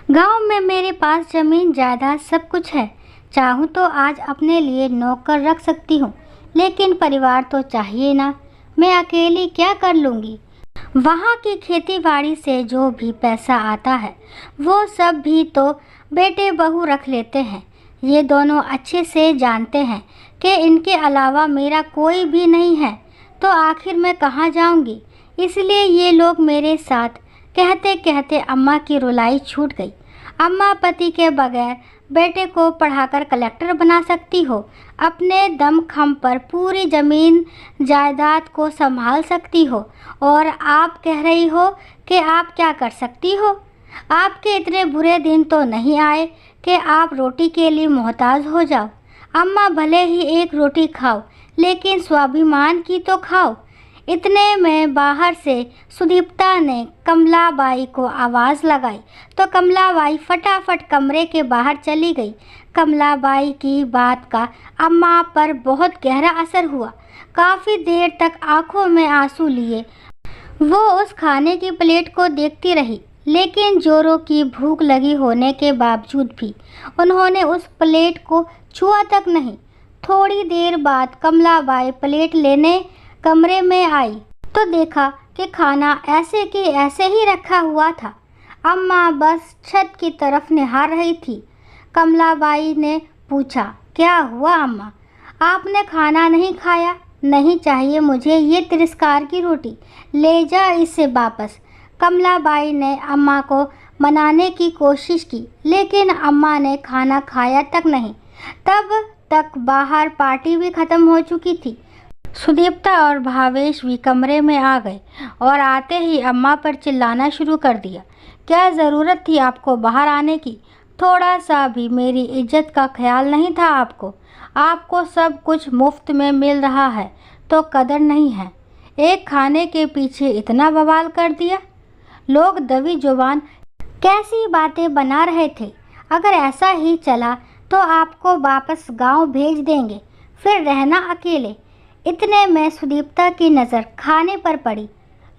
गांव में मेरे पास जमीन जायदाद सब कुछ है। चाहूँ तो आज अपने लिए नौकर रख सकती हूँ, लेकिन परिवार तो चाहिए ना। मैं अकेली क्या कर लूँगी। वहाँ की खेती बाड़ी से जो भी पैसा आता है वो सब भी तो बेटे बहू रख लेते हैं। ये दोनों अच्छे से जानते हैं कि इनके अलावा मेरा कोई भी नहीं है, तो आखिर मैं कहाँ जाऊँगी। इसलिए ये लोग मेरे साथ। कहते कहते अम्मा की रुलाई छूट गई। अम्मा पति के बगैर बेटे को पढ़ाकर कलेक्टर बना सकती हो, अपने दमखम पर पूरी ज़मीन जायदाद को संभाल सकती हो, और आप कह रही हो कि आप क्या कर सकती हो। आपके इतने बुरे दिन तो नहीं आए कि आप रोटी के लिए मोहताज हो जाओ। अम्मा भले ही एक रोटी खाओ, लेकिन स्वाभिमान की तो खाओ। इतने में बाहर से सुदीप्ता ने कमलाबाई को आवाज़ लगाई, तो कमलाबाई फटाफट कमरे के बाहर चली गई। कमलाबाई की बात का अम्मा पर बहुत गहरा असर हुआ। काफ़ी देर तक आंखों में आंसू लिए वो उस खाने की प्लेट को देखती रही, लेकिन जोरों की भूख लगी होने के बावजूद भी उन्होंने उस प्लेट को छुआ तक नहीं। थोड़ी देर बाद कमलाबाई प्लेट लेने कमरे में आई तो देखा कि खाना ऐसे की ऐसे ही रखा हुआ था। अम्मा बस छत की तरफ निहार रही थी। कमलाबाई ने पूछा, क्या हुआ अम्मा, आपने खाना नहीं खाया? नहीं चाहिए मुझे ये तिरस्कार की रोटी, ले जा इसे वापस। कमलाबाई ने अम्मा को मनाने की कोशिश की, लेकिन अम्मा ने खाना खाया तक नहीं। तब तक बाहर पार्टी भी ख़त्म हो चुकी थी। सुदीप्ता और भावेश भी कमरे में आ गए और आते ही अम्मा पर चिल्लाना शुरू कर दिया। क्या ज़रूरत थी आपको बाहर आने की? थोड़ा सा भी मेरी इज्जत का ख्याल नहीं था आपको? आपको सब कुछ मुफ्त में मिल रहा है तो कदर नहीं है। एक खाने के पीछे इतना बवाल कर दिया। लोग दबी जुबान कैसी बातें बना रहे थे। अगर ऐसा ही चला तो आपको वापस गांव भेज देंगे, फिर रहना अकेले। इतने में सुदीप्ता की नज़र खाने पर पड़ी।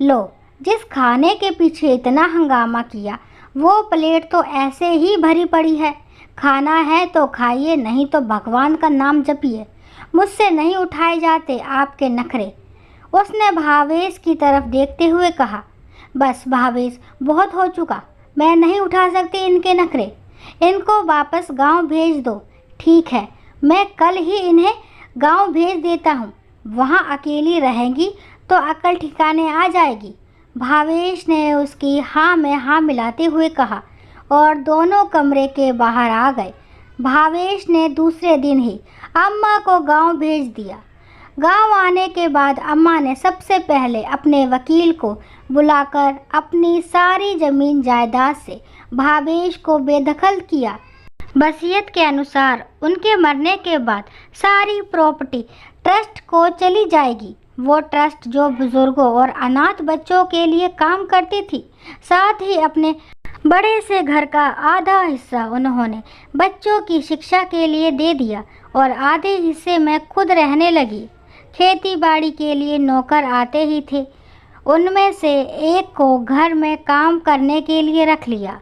लो, जिस खाने के पीछे इतना हंगामा किया वो प्लेट तो ऐसे ही भरी पड़ी है। खाना है तो खाइए, नहीं तो भगवान का नाम जपिए। मुझसे नहीं उठाए जाते आपके नखरे। उसने भावेश की तरफ देखते हुए कहा। बस भावेश, बहुत हो चुका। मैं नहीं उठा सकती इनके नखरे। इनको वापस गांव भेज दो। ठीक है, मैं कल ही इन्हें गांव भेज देता हूँ। वहाँ अकेली रहेंगी तो अकल ठिकाने आ जाएगी। भावेश ने उसकी हाँ में हाँ मिलाते हुए कहा और दोनों कमरे के बाहर आ गए। भावेश ने दूसरे दिन ही अम्मा को गांव भेज दिया। गांव आने के बाद अम्मा ने सबसे पहले अपने वकील को बुलाकर अपनी सारी ज़मीन जायदाद से भावेश को बेदखल किया। वसीयत के अनुसार उनके मरने के बाद सारी प्रॉपर्टी ट्रस्ट को चली जाएगी। वो ट्रस्ट जो बुजुर्गों और अनाथ बच्चों के लिए काम करती थी। साथ ही अपने बड़े से घर का आधा हिस्सा उन्होंने बच्चों की शिक्षा के लिए दे दिया और आधे हिस्से में खुद रहने लगी। खेती बाड़ी के लिए नौकर आते ही थे, उनमें से एक को घर में काम करने के लिए रख लिया।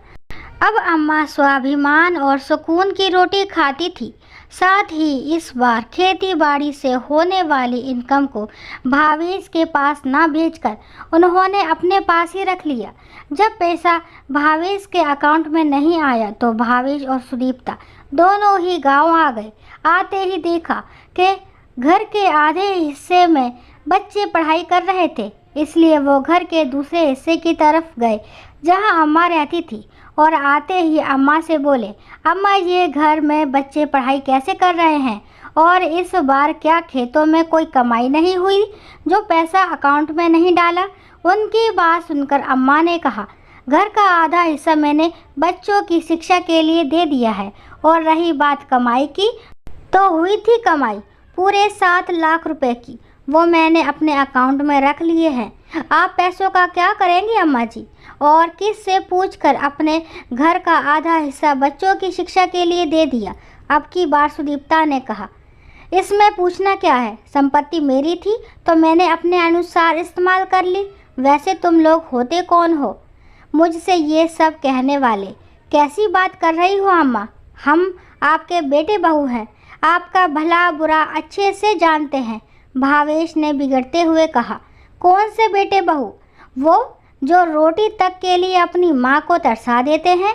अब अम्मा स्वाभिमान और सुकून की रोटी खाती थी। साथ ही इस बार खेती बाड़ी से होने वाली इनकम को भावेश के पास ना भेजकर उन्होंने अपने पास ही रख लिया। जब पैसा भावेश के अकाउंट में नहीं आया तो भावेश और सुदीप्ता दोनों ही गांव आ गए। आते ही देखा कि घर के आधे हिस्से में बच्चे पढ़ाई कर रहे थे, इसलिए वो घर के दूसरे हिस्से की तरफ गए जहां अम्मा रहती थी और आते ही अम्मा से बोले, अम्मा ये घर में बच्चे पढ़ाई कैसे कर रहे हैं? और इस बार क्या खेतों में कोई कमाई नहीं हुई जो पैसा अकाउंट में नहीं डाला? उनकी बात सुनकर अम्मा ने कहा, घर का आधा हिस्सा मैंने बच्चों की शिक्षा के लिए दे दिया है, और रही बात कमाई की, तो हुई थी कमाई पूरे 7 लाख रुपए की। वो मैंने अपने अकाउंट में रख लिए हैं। आप पैसों का क्या करेंगी अम्मा जी? और किस से पूछकर अपने घर का आधा हिस्सा बच्चों की शिक्षा के लिए दे दिया। अब की बार सुदीप्ता ने कहा, इसमें पूछना क्या है? संपत्ति मेरी थी तो मैंने अपने अनुसार इस्तेमाल कर ली। वैसे तुम लोग होते कौन हो मुझसे ये सब कहने वाले? कैसी बात कर रही हो अम्मा? हम आपके बेटे बहू हैं, आपका भला बुरा अच्छे से जानते हैं। भावेश ने बिगड़ते हुए कहा। कौन से बेटे बहू? वो जो रोटी तक के लिए अपनी माँ को तरसा देते हैं।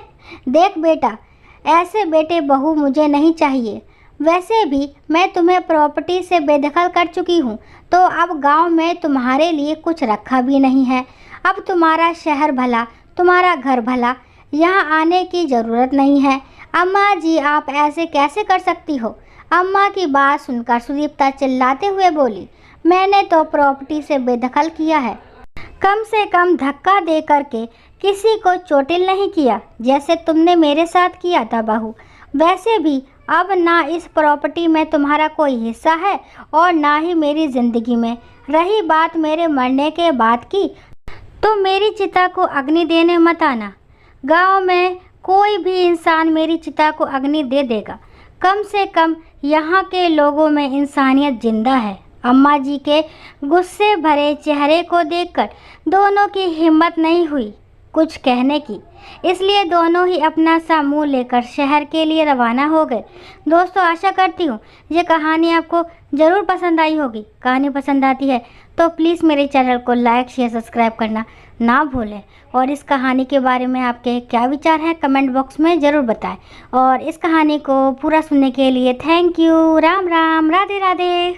देख बेटा, ऐसे बेटे बहू मुझे नहीं चाहिए। वैसे भी मैं तुम्हें प्रॉपर्टी से बेदखल कर चुकी हूँ, तो अब गांव में तुम्हारे लिए कुछ रखा भी नहीं है। अब तुम्हारा शहर भला, तुम्हारा घर भला, यहाँ आने की ज़रूरत नहीं है। अम्मा जी, आप ऐसे कैसे कर सकती हो? अम्मा की बात सुनकर सुदीप्ता चिल्लाते हुए बोली, मैंने तो प्रॉपर्टी से बेदखल किया है, कम से कम धक्का दे करके किसी को चोटिल नहीं किया, जैसे तुमने मेरे साथ किया था बहू। वैसे भी अब ना इस प्रॉपर्टी में तुम्हारा कोई हिस्सा है और ना ही मेरी ज़िंदगी में। रही बात मेरे मरने के बाद की, तो मेरी चिता को अग्नि देने मत आना। गांव में कोई भी इंसान मेरी चिता को अग्नि दे देगा। कम से कम यहाँ के लोगों में इंसानियत जिंदा है। अम्मा जी के गुस्से भरे चेहरे को देखकर दोनों की हिम्मत नहीं हुई कुछ कहने की, इसलिए दोनों ही अपना सा मुँह लेकर शहर के लिए रवाना हो गए। दोस्तों, आशा करती हूँ ये कहानी आपको ज़रूर पसंद आई होगी। कहानी पसंद आती है तो प्लीज़ मेरे चैनल को लाइक शेयर सब्सक्राइब करना ना भूलें, और इस कहानी के बारे में आपके क्या विचार हैं कमेंट बॉक्स में ज़रूर बताएं। और इस कहानी को पूरा सुनने के लिए थैंक यू। राम राम, राधे राधे।